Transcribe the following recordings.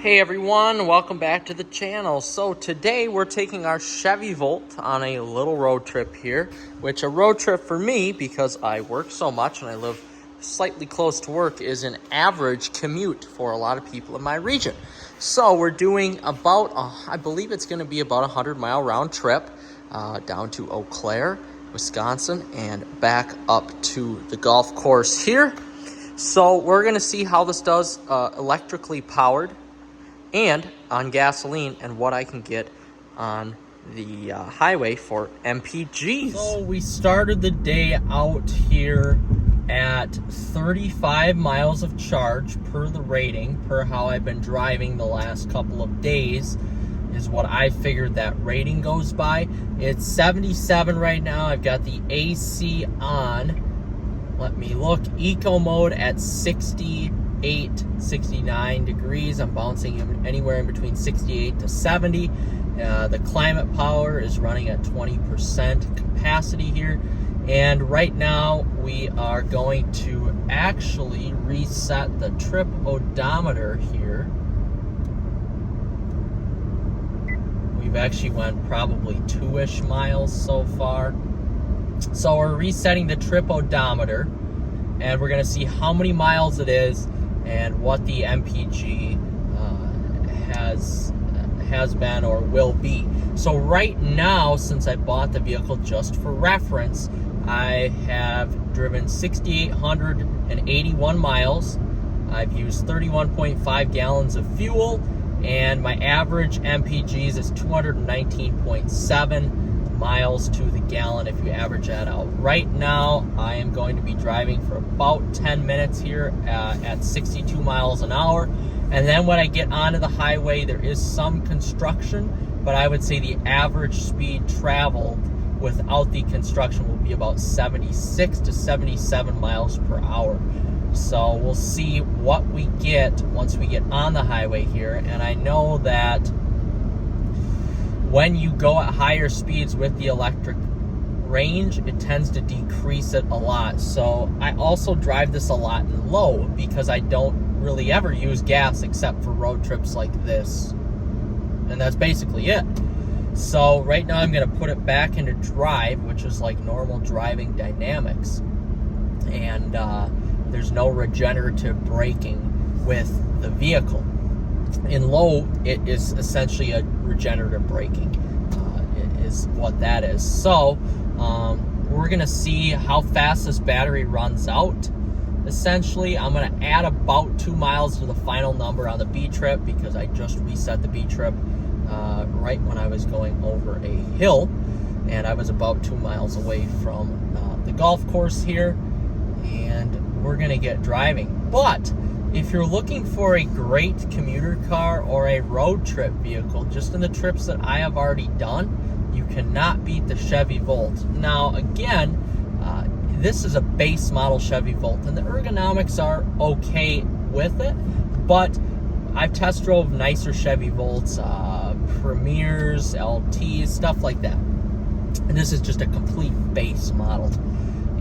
Hey everyone, welcome back to the channel. So today we're taking our Chevy Volt on a little road trip here, which a road trip for me, because I work so much and I live slightly close to work, is an average commute for a lot of people in my region. So we're doing about, I believe it's going to be about a 100-mile round trip down to Eau Claire, Wisconsin, and back up to the golf course here. So we're going to see how this does electrically powered and on gasoline, and what I can get on the highway for MPGs. So we started the day out here at 35 miles of charge per the rating, per how I've been driving the last couple of days, is what I figured that rating goes by. It's 77 right now. I've got the AC on. Let me look. Eco mode at 68, 69 degrees. I'm bouncing anywhere in between 68 to 70. The climate power is running at 20% capacity here. And right now we are going to actually reset the trip odometer here. We've actually went probably 2-ish miles so far. So we're resetting the trip odometer, and we're going to see how many miles it is and what the MPG has been or will be. So right now, since I bought the vehicle just for reference, I have driven 6,881 miles. I've used 31.5 gallons of fuel, and my average MPGs is 219.7 miles to the gallon if you average that out. Right now, I am going to be driving for about 10 minutes here at 62 miles an hour. And then when I get onto the highway, there is some construction, but I would say the average speed traveled without the construction will be about 76 to 77 miles per hour. So we'll see what we get once we get on the highway here. And I know that when you go at higher speeds with the electric range, it tends to decrease it a lot. So I also drive this a lot in low because I don't really ever use gas except for road trips like this. And that's basically it. So right now I'm going to put it back into drive, which is like normal driving dynamics. And there's no regenerative braking with the vehicle. In low, it is essentially a regenerative braking, is what that is. So we're going to see how fast this battery runs out. Essentially, I'm going to add about 2 miles to the final number on the B trip because I just reset the B trip right when I was going over a hill, and I was about 2 miles away from the golf course here, and we're going to get driving. But if you're looking for a great commuter car or a road trip vehicle, just in the trips that I have already done, you cannot beat the Chevy Volt. Now, again, this is a base model Chevy Volt, and the ergonomics are okay with it, but I've test drove nicer Chevy Volts, Premiers, LTs, stuff like that. And this is just a complete base model.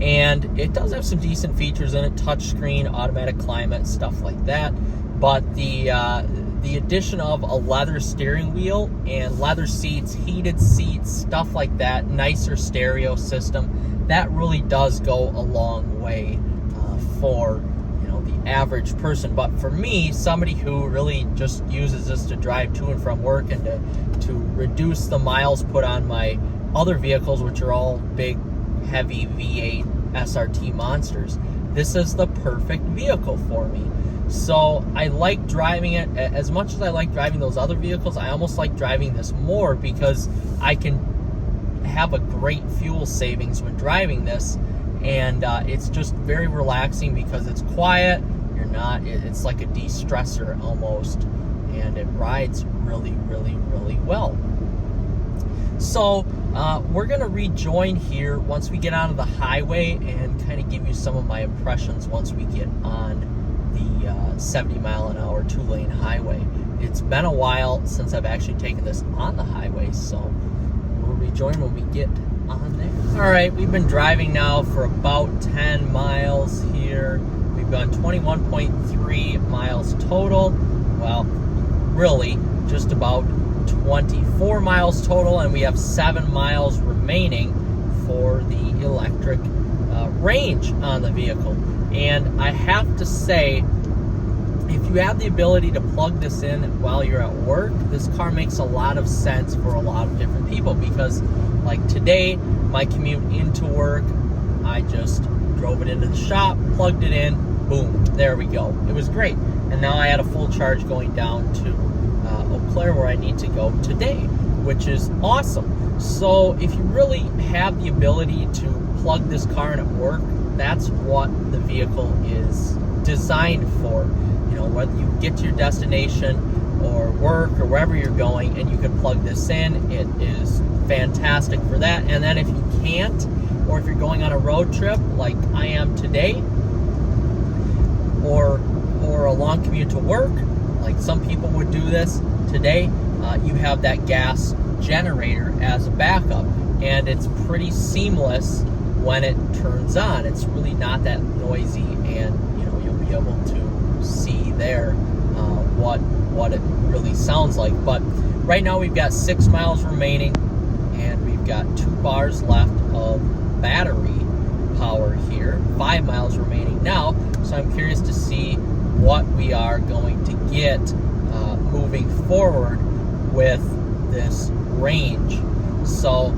And it does have some decent features in it, touchscreen, automatic climate, stuff like that. But the addition of a leather steering wheel and leather seats, heated seats, stuff like that, nicer stereo system, that really does go a long way for the average person. But for me, somebody who really just uses this to drive to and from work and to reduce the miles put on my other vehicles, which are all big, heavy V8 SRT monsters, this is the perfect vehicle for me. So I like driving it as much as I like driving those other vehicles. I almost like driving this more because I can have a great fuel savings when driving this, and it's just very relaxing because it's quiet. It's like a de-stressor almost, and it rides really, really, really well. So we're going to rejoin here once we get onto the highway and kind of give you some of my impressions once we get on the 70-mile-an-hour 2-lane highway. It's been a while since I've actually taken this on the highway, so we'll rejoin when we get on there. All right, we've been driving now for about 10 miles here. We've gone 21.3 miles total. Well, really just about 24 miles total, and we have 7 miles remaining for the electric range on the vehicle. And I have to say, if you have the ability to plug this in while you're at work, this car makes a lot of sense for a lot of different people, because like today, my commute into work, I just drove it into the shop, plugged it in, boom, there we go. It was great. And now I had a full charge going down to Eau Claire, where I need to go today, which is awesome. So if you really have the ability to plug this car in at work, that's what the vehicle is designed for. You know, whether you get to your destination or work or wherever you're going and you can plug this in, it is fantastic for that. And then if you can't, or if you're going on a road trip like I am today, or a long commute to work, like some people would do this today, you have that gas generator as a backup, and it's pretty seamless when it turns on. It's really not that noisy, and you know, you'll be able to see there what it really sounds like. But right now we've got 6 miles remaining, and we've got 2 bars left of battery power here. 5 miles remaining now, so I'm curious to see what we are going to get moving forward with this range. So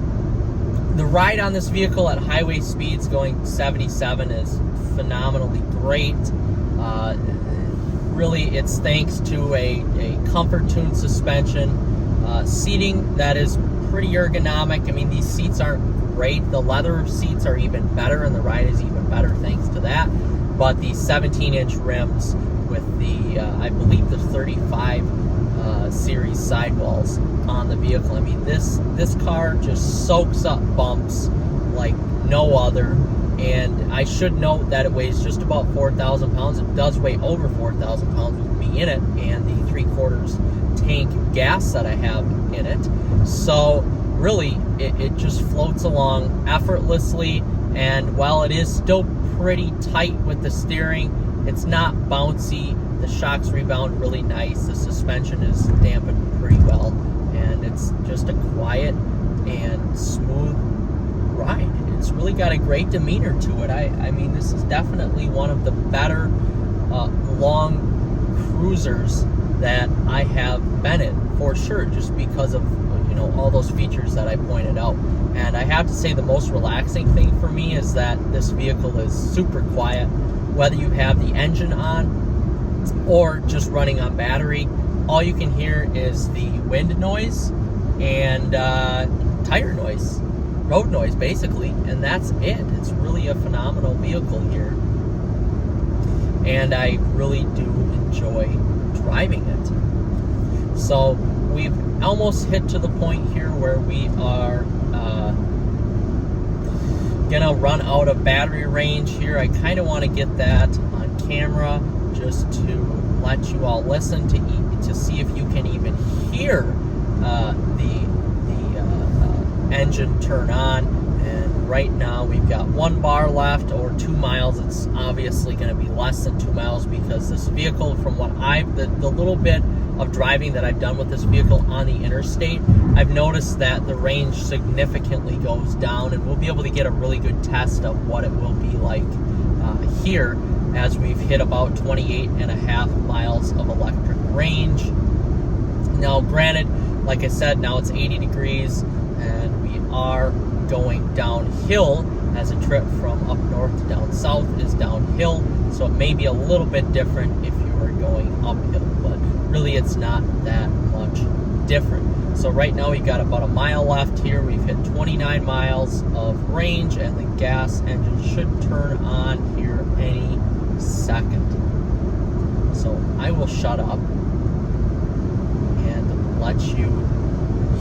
the ride on this vehicle at highway speeds going 77 is phenomenally great. Really, it's thanks to a comfort tune suspension, seating that is pretty ergonomic. I mean, these seats aren't great. The leather seats are even better, and the ride is even better thanks to that. But the 17-inch rims with the, I believe the 35 series sidewalls on the vehicle. I mean, this car just soaks up bumps like no other. And I should note that it weighs just about 4,000 pounds. It does weigh over 4,000 pounds with me in it, and the 3/4 tank gas that I have in it. So really, it just floats along effortlessly. And while it is still pretty tight with the steering, it's not bouncy. The shocks rebound really nice. The suspension is dampened pretty well, and it's just a quiet and smooth ride. It's really got a great demeanor to it. I mean, this is definitely one of the better long cruisers that I have been in, for sure, just because of, you know, all those features that I pointed out. And I have to say, the most relaxing thing for me is that this vehicle is super quiet. Whether you have the engine on or just running on battery, all you can hear is the wind noise and tire noise, road noise basically, and that's it. It's really a phenomenal vehicle here, and I really do enjoy driving it. So we've almost hit to the point here where we are gonna run out of battery range here. I kind of want to get that on camera just to let you all listen to see if you can even hear the engine turn on. And right now we've got 1 bar left, or 2 miles. It's obviously going to be less than 2 miles, because this vehicle, from what the little bit of driving that I've done with this vehicle on the interstate, I've noticed that the range significantly goes down, and we'll be able to get a really good test of what it will be like here as we've hit about 28.5 miles of electric range. Now, granted, like I said, now it's 80 degrees, and we are going downhill, as a trip from up north to down south is downhill, so it may be a little bit different if you are going uphill, but really it's not that much different. So right now we've got about a mile left here. We've hit 29 miles of range, and the gas engine should turn on here any second. So I will shut up and let you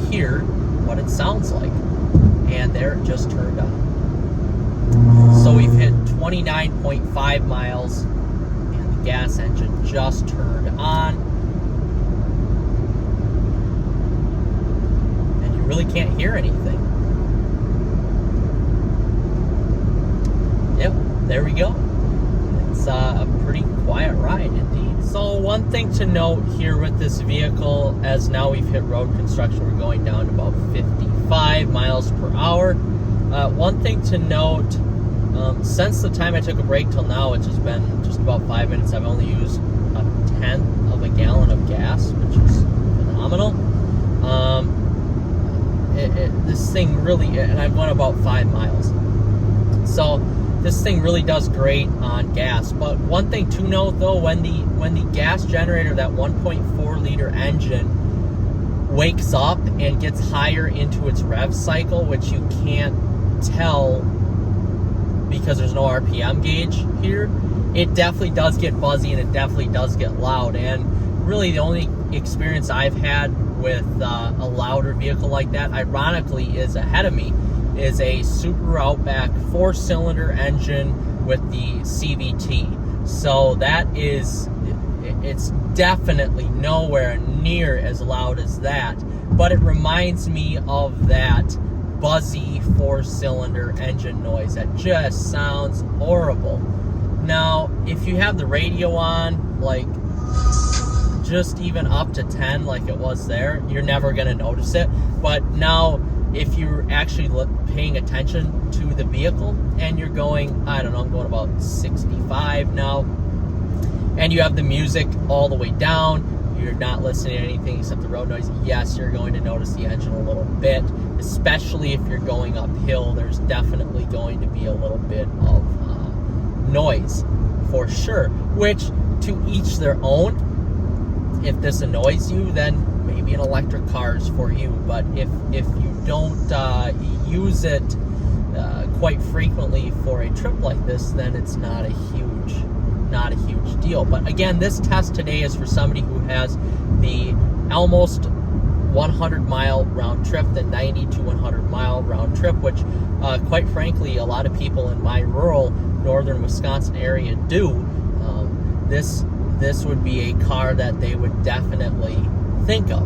hear what it sounds like. And there, it just turned on. So we've hit 29.5 miles, and the gas engine just turned on. And you really can't hear anything. Yep, there we go. it's a pretty quiet ride indeed. So one thing to note here with this vehicle, as now we've hit road construction, we're going down to about 55 miles per hour. One thing to note, since the time I took a break till now, which has been just about 5 minutes, I've only used a tenth of a gallon of gas, which is phenomenal. This thing really, and I've went about 5 miles. So this thing really does great on gas. But one thing to note though, when the gas generator, that 1.4 liter engine, wakes up and gets higher into its rev cycle, which you can't tell because there's no RPM gauge here, it definitely does get buzzy and it definitely does get loud. And really the only experience I've had with a louder vehicle like that, ironically, is ahead of me, is a Subaru Outback 4-cylinder engine with the CVT. So that is, it's definitely nowhere near as loud as that, but it reminds me of that buzzy 4-cylinder engine noise that just sounds horrible. Now, if you have the radio on, like just even up to 10 like it was there, you're never going to notice it. But now, if you're actually paying attention to the vehicle and you're going, I don't know, I'm going about 65 now, and you have the music all the way down, you're not listening to anything except the road noise, yes, you're going to notice the engine a little bit, especially if you're going uphill. There's definitely going to be a little bit of noise for sure, which to each their own. If this annoys you, then maybe an electric car is for you. But if you don't use it quite frequently for a trip like this, then it's not a huge deal. But again, this test today is for somebody who has the almost 100-mile round trip, the 90 to 100-mile round trip, which quite frankly a lot of people in my rural northern Wisconsin area do. This would be a car that they would definitely think of.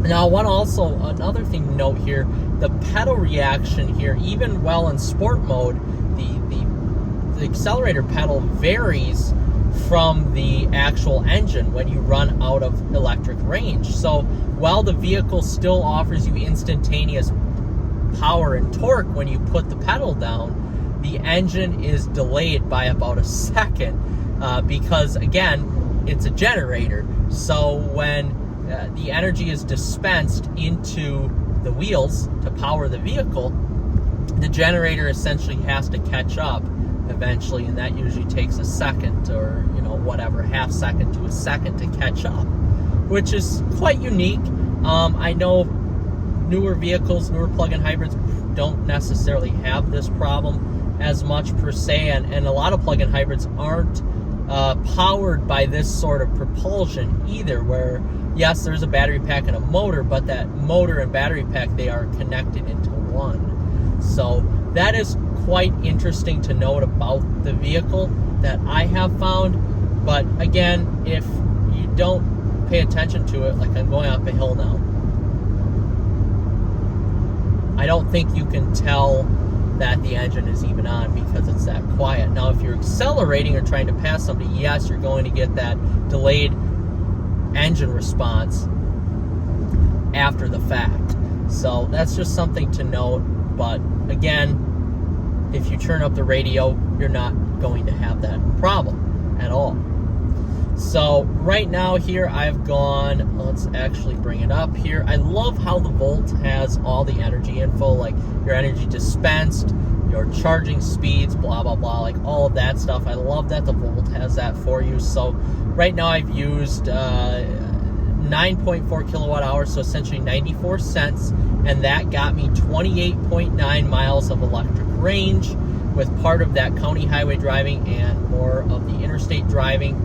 Now, another thing to note here, the pedal reaction here, even while in sport mode, the accelerator pedal varies from the actual engine when you run out of electric range. So while the vehicle still offers you instantaneous power and torque when you put the pedal down, the engine is delayed by about a second. Because again, it's a generator. So when the energy is dispensed into the wheels to power the vehicle, the generator essentially has to catch up eventually, and that usually takes a second, or whatever, half second to a second to catch up, which is quite unique. I know newer vehicles, newer plug-in hybrids don't necessarily have this problem as much per se, and a lot of plug-in hybrids aren't powered by this sort of propulsion either, where yes, there's a battery pack and a motor, but that motor and battery pack, they are connected into one. So that is quite interesting to note about the vehicle that I have found. But again, if you don't pay attention to it, like I'm going up a hill now, I don't think you can tell that the engine is even on because it's that quiet. Now, if you're accelerating or trying to pass somebody, yes, you're going to get that delayed engine response after the fact. So that's just something to note. But again, if you turn up the radio, you're not going to have that problem at all. So right now here I've gone, let's actually bring it up here. I love how the Volt has all the energy info, like your energy dispensed, your charging speeds, blah, blah, blah, like all of that stuff. I love that the Volt has that for you. So right now I've used 9.4 kilowatt hours, so essentially 94 cents, and that got me 28.9 miles of electric range, with part of that county highway driving and more of the interstate driving.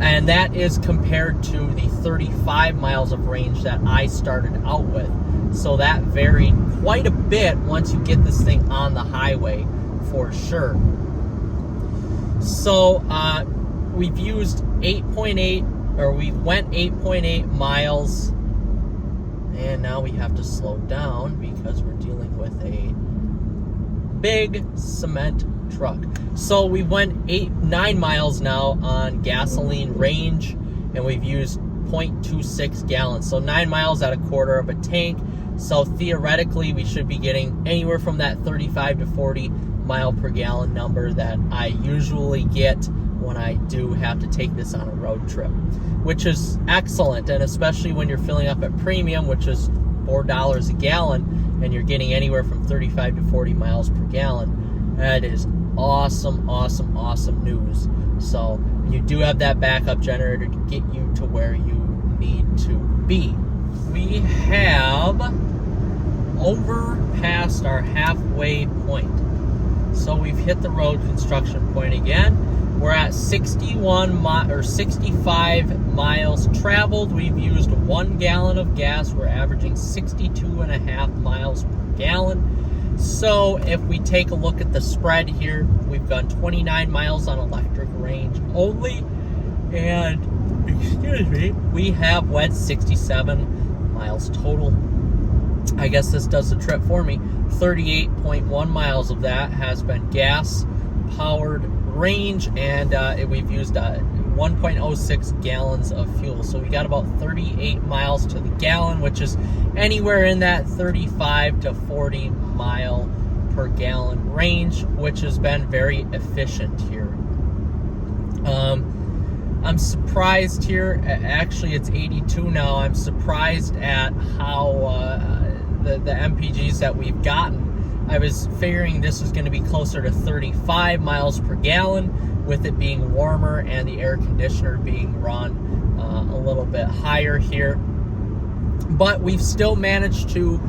And that is compared to the 35 miles of range that I started out with. So that varied quite a bit once you get this thing on the highway, for sure. So we've used 8.8, or we went 8.8 miles, and now we have to slow down because we're dealing with a big cement truck. So we went 9 miles now on gasoline range, and we've used 0.26 gallons. So 9 miles at a quarter of a tank. So theoretically, we should be getting anywhere from that 35 to 40 mile per gallon number that I usually get when I do have to take this on a road trip, which is excellent. And especially when you're filling up at premium, which is $4 a gallon, and you're getting anywhere from 35 to 40 miles per gallon. That is awesome, awesome, awesome news. So you do have that backup generator to get you to where you need to be. We have overpassed our halfway point. So we've hit the road construction point again. We're at 65 miles traveled. We've used 1 gallon of gas. We're averaging 62.5 miles per gallon. So if we take a look at the spread here, we've gone 29 miles on electric range only. And, we have went 67 miles total. I guess this does the trip for me. 38.1 miles of that has been gas-powered range, and we've used 1.06 gallons of fuel. So we got about 38 miles to the gallon, which is anywhere in that 35 to 40 mile per gallon range, which has been very efficient here. I'm surprised here. Actually, it's 82 now. I'm surprised at how the MPGs that we've gotten. I was figuring this was going to be closer to 35 miles per gallon, with it being warmer and the air conditioner being run a little bit higher here. But we've still managed to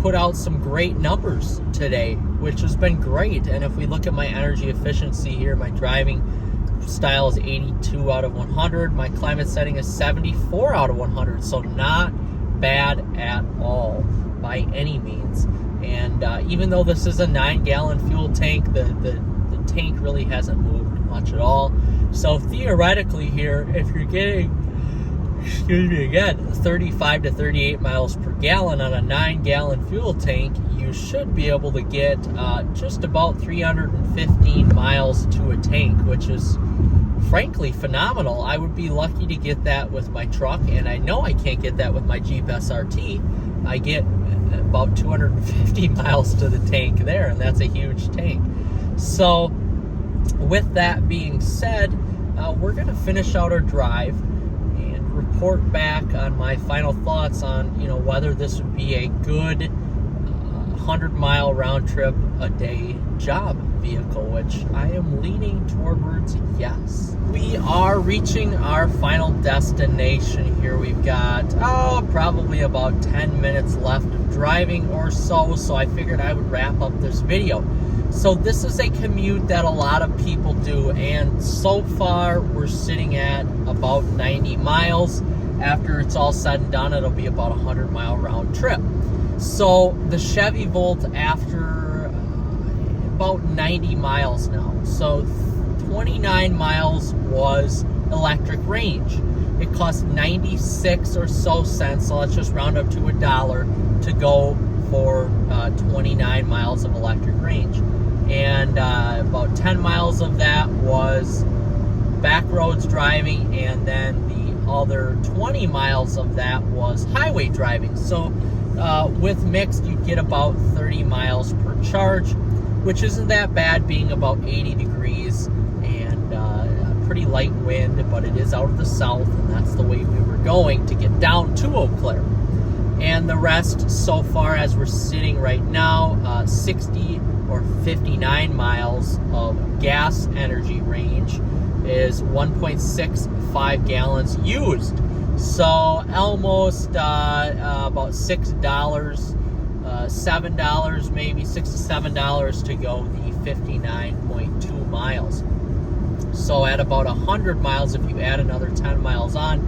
put out some great numbers today, which has been great. And if we look at my energy efficiency here, my driving style is 82 out of 100. My climate setting is 74 out of 100. So not bad at all by any means. And even though this is a 9-gallon fuel tank, the tank really hasn't moved much at all. So theoretically here, if you're getting, 35 to 38 miles per gallon on a 9-gallon fuel tank, you should be able to get just about 315 miles to a tank, which is frankly phenomenal. I would be lucky to get that with my truck, and I know I can't get that with my Jeep SRT. I get about 250 miles to the tank there, and that's a huge tank. So with that being said, we're going to finish out our drive and report back on my final thoughts on, whether this would be a good 100-mile round trip a day job vehicle, which I am leaning towards yes. We are reaching our final destination here. We've got probably about 10 minutes left of driving or so I figured I would wrap up this video. So this is a commute that a lot of people do, and so far we're sitting at about 90 miles. After it's all said and done, it'll be about a 100-mile round trip. So the Chevy Volt, after about 90 miles now, so 29 miles was electric range. It cost 96 or so cents, so let's just round up to $1 to go for 29 miles of electric range. And about 10 miles of that was back roads driving, and then the other 20 miles of that was highway driving. So with mixed, you get about 30 miles per charge, which isn't that bad, being about 80 degrees and a pretty light wind, but it is out of the south, and that's the way we were going to get down to Eau Claire. And the rest so far, as we're sitting right now, 60 or 59 miles of gas energy range is 1.65 gallons used. So almost about $6, $7 maybe, $6 to $7 to go the 59.2 miles. So at about 100 miles, if you add another 10 miles on,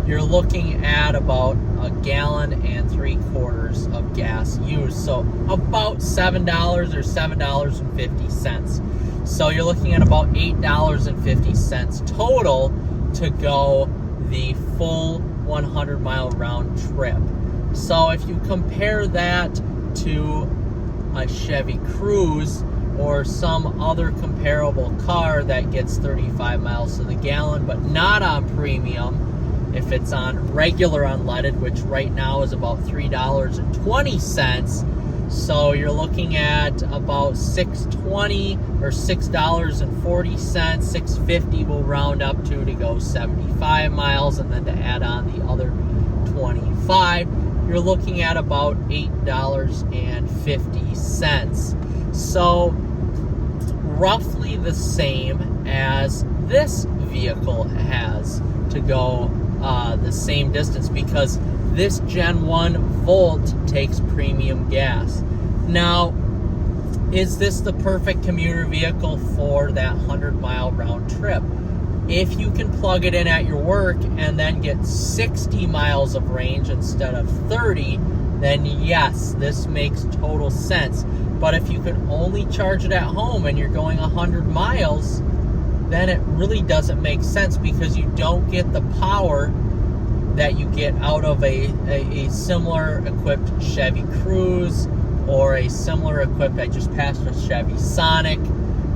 you're looking at about 1.75 gallons of gas used. So about $7 or $7.50. So you're looking at about $8.50 total to go the full 100-mile round trip. So if you compare that to a Chevy Cruze, or some other comparable car that gets 35 miles to the gallon, but not on premium. If it's on regular unleaded, which right now is about $3.20, so you're looking at about $6.20 or $6.40, $6.50 will round up to go 75 miles, and then to add on the other 25, you're looking at about $8.50. So roughly the same as this vehicle has to go the same distance, because this Gen 1 Volt takes premium gas. Now, is this the perfect commuter vehicle for that 100-mile round trip? If you can plug it in at your work and then get 60 miles of range instead of 30, then yes, this makes total sense. But if you can only charge it at home and you're going 100 miles, then it really doesn't make sense, because you don't get the power that you get out of a similar equipped Chevy Cruze, or a similar equipped, I just passed a Chevy Sonic,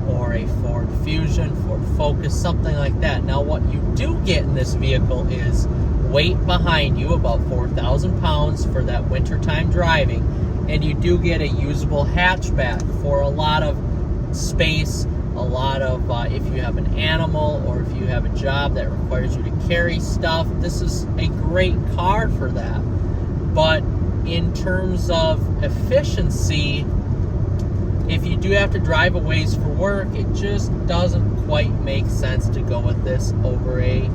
or a Ford Fusion, Ford Focus, something like that. Now what you do get in this vehicle is weight behind you, about 4,000 pounds for that wintertime driving, and you do get a usable hatchback for a lot of space, a lot of, if you have an animal or if you have a job that requires you to carry stuff, this is a great car for that. But in terms of efficiency, if you do have to drive a ways for work, it just doesn't quite make sense to go with this over a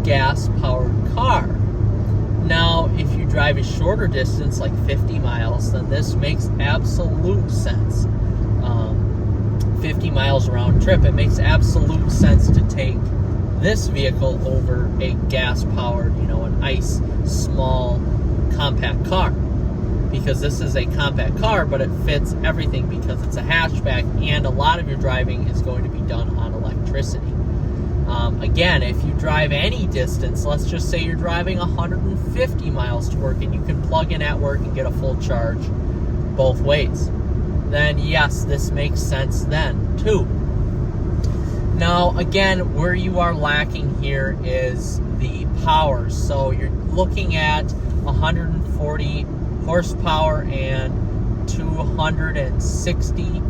gas-powered car. Now, if you drive a shorter distance, like 50 miles, then this makes absolute sense. 50 miles round trip, it makes absolute sense to take this vehicle over a gas-powered, an ICE small compact car, because this is a compact car, but it fits everything because it's a hatchback, and a lot of your driving is going to be done on electricity. Again, if you drive any distance, let's just say you're driving 150 miles to work and you can plug in at work and get a full charge both ways, then yes, this makes sense then too. Now, again, where you are lacking here is the power. So you're looking at 140 horsepower and 260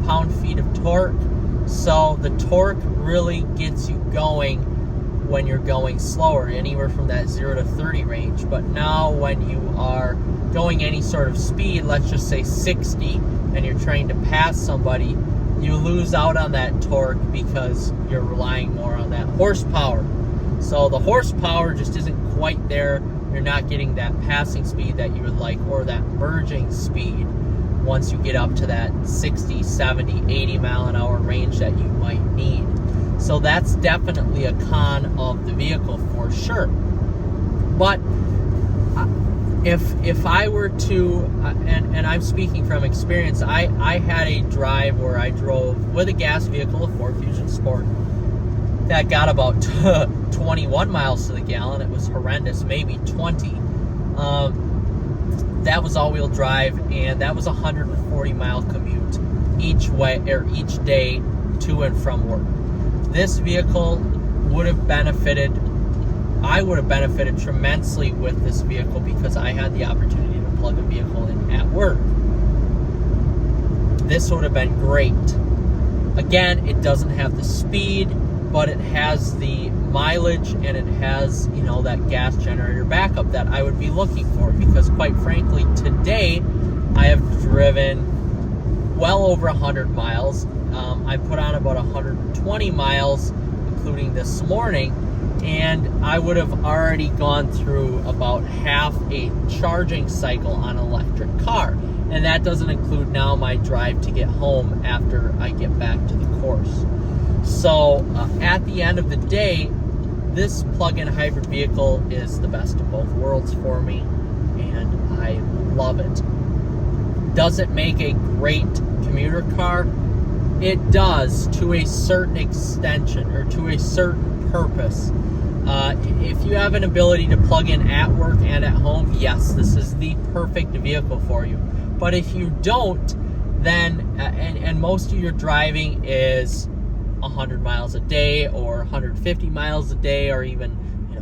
pound-feet of torque. So the torque really gets you going when you're going slower, anywhere from that 0 to 30 range. But now when you are going any sort of speed, let's just say 60, and you're trying to pass somebody, you lose out on that torque because you're relying more on that horsepower. So the horsepower just isn't quite there. You're not getting that passing speed that you would like, or that merging speed once you get up to that 60, 70, 80 mile an hour range that you might need. So that's definitely a con of the vehicle for sure. But if I were to, and I'm speaking from experience, I had a drive where I drove with a gas vehicle, a Ford Fusion Sport, that got about 21 miles to the gallon. It was horrendous, maybe 20. That was all-wheel drive, and that was a 140-mile commute each way, or each day, to and from work. This vehicle would have benefited. I would have benefited tremendously with this vehicle because I had the opportunity to plug a vehicle in at work. This would have been great. Again, it doesn't have the speed, but it has the mileage, and it has, that gas generator backup that I would be looking for, because quite frankly, today I have driven well over 100 miles. I put on about 120 miles, including this morning, and I would have already gone through about half a charging cycle on an electric car. And that doesn't include now my drive to get home after I get back to the course. So at the end of the day, this plug-in hybrid vehicle is the best of both worlds for me, and I love it. Does it make a great commuter car? It does, to a certain extension, or to a certain purpose. If you have an ability to plug in at work and at home, yes, this is the perfect vehicle for you. But if you don't, then and most of your driving is 100 miles a day or 150 miles a day, or even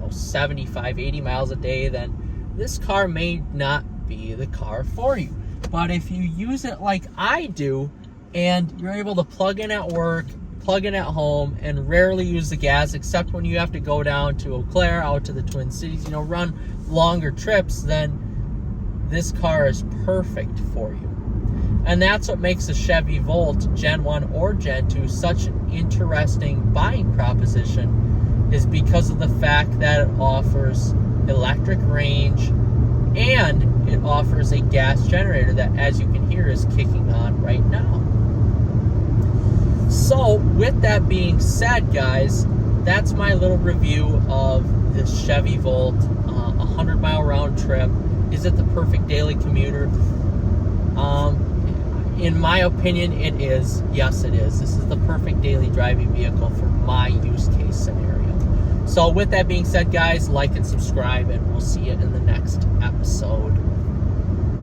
75, 80 miles a day, then this car may not be the car for you. But if you use it like I do, and you're able to plug in at work, plug in at home, and rarely use the gas except when you have to go down to Eau Claire, out to the Twin Cities, run longer trips, then this car is perfect for you. And that's what makes the Chevy Volt Gen 1 or Gen 2 such an interesting buying proposition, is because of the fact that it offers electric range and it offers a gas generator that, as you can hear, is kicking on right now. So with that being said, guys, that's my little review of this Chevy Volt, 100-mile round trip. Is it the perfect daily commuter? In my opinion, it is. Yes, it is. This is the perfect daily driving vehicle for my use case scenario. So with that being said, guys, like and subscribe, and we'll see you in the next episode.